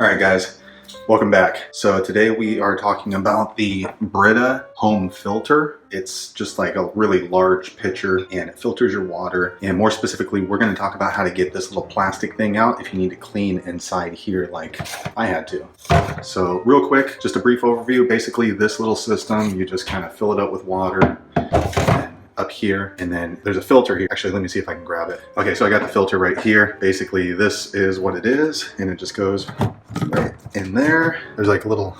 Alright guys, welcome back. So today we are talking about the Brita home filter. It's just like a really large pitcher and it filters your water. And more specifically, we're going to talk about how to get this little plastic thing out if you need to clean inside here like I had to. So real quick, just a brief overview. Basically this little system, you just kind of fill it up with water up here, and then there's a filter here. Actually, let me see if I can grab it. Okay, so I got the filter right here. Basically, this is what it is, and it just goes right in there. There's like a little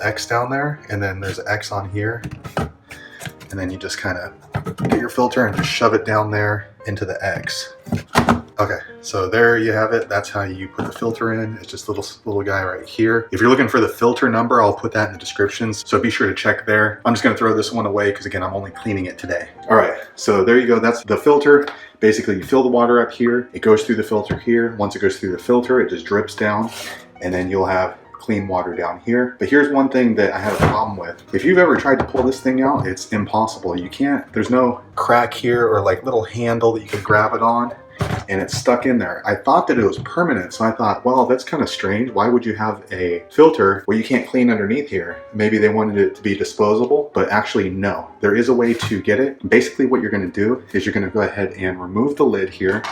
X down there, and then there's an X on here. And then you just kind of get your filter and just shove it down there into the X. Okay, so there you have it. That's how you put the filter in. It's just a little guy right here. If you're looking for the filter number, I'll put that in the descriptions, so be sure to check there. I'm just gonna throw this one away because again, I'm only cleaning it today. All right, so there you go. That's the filter. Basically, you fill the water up here. It goes through the filter here. Once it goes through the filter, it just drips down, and then you'll have clean water down here. But here's one thing that I had a problem with. If you've ever tried to pull this thing out, it's impossible. You can't, there's no crack here or like little handle that you can grab it on, and it's stuck in there. I thought that it was permanent, so I thought, well, that's kind of strange. Why would you have a filter where you can't clean underneath here? Maybe they wanted it to be disposable, but actually no. There is a way to get it. Basically what you're gonna do is you're gonna go ahead and remove the lid here,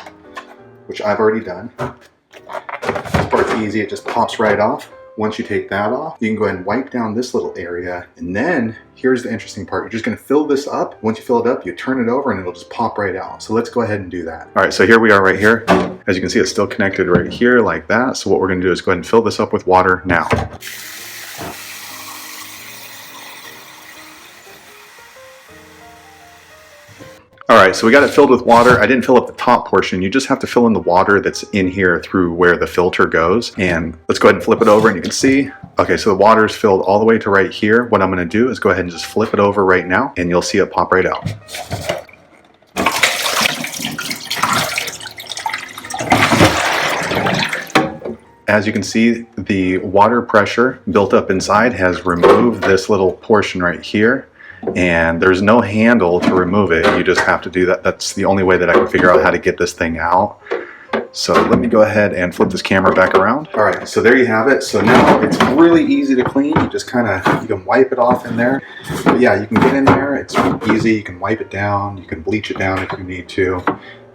which I've already done. This part's easy, it just pops right off. Once you take that off, you can go ahead and wipe down this little area. And then here's the interesting part. You're just gonna fill this up. Once you fill it up, you turn it over and it'll just pop right out. So let's go ahead and do that. All right, so here we are right here. As you can see, it's still connected right here like that. So what we're gonna do is go ahead and fill this up with water now. All right, so we got it filled with water. I didn't fill up the top portion. You just have to fill in the water that's in here through where the filter goes. And let's go ahead and flip it over and you can see, okay, so the water is filled all the way to right here. What I'm gonna do is go ahead and just flip it over right now and you'll see it pop right out. As you can see, the water pressure built up inside has removed this little portion right here. And there's no handle to remove it. You just have to do that. That's the only way that I can figure out how to get this thing out. So let me go ahead and flip this camera back around. All right, so there you have it. So now it's really easy to clean. You just you can wipe it off in there. But yeah, you can get in there. It's easy. You can wipe it down. You can bleach it down if you need to.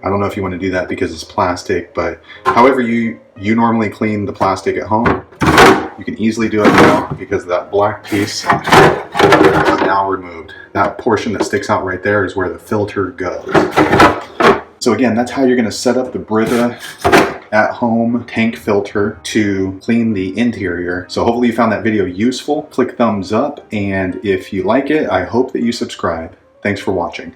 I don't know if you want to do that because it's plastic, but however you normally clean the plastic at home, you can easily do it now because that black piece is now removed. That portion that sticks out right there is where the filter goes. So again, that's how you're going to set up the Brita at-home tank filter to clean the interior. So hopefully you found that video useful. Click thumbs up, and if you like it, I hope that you subscribe. Thanks for watching.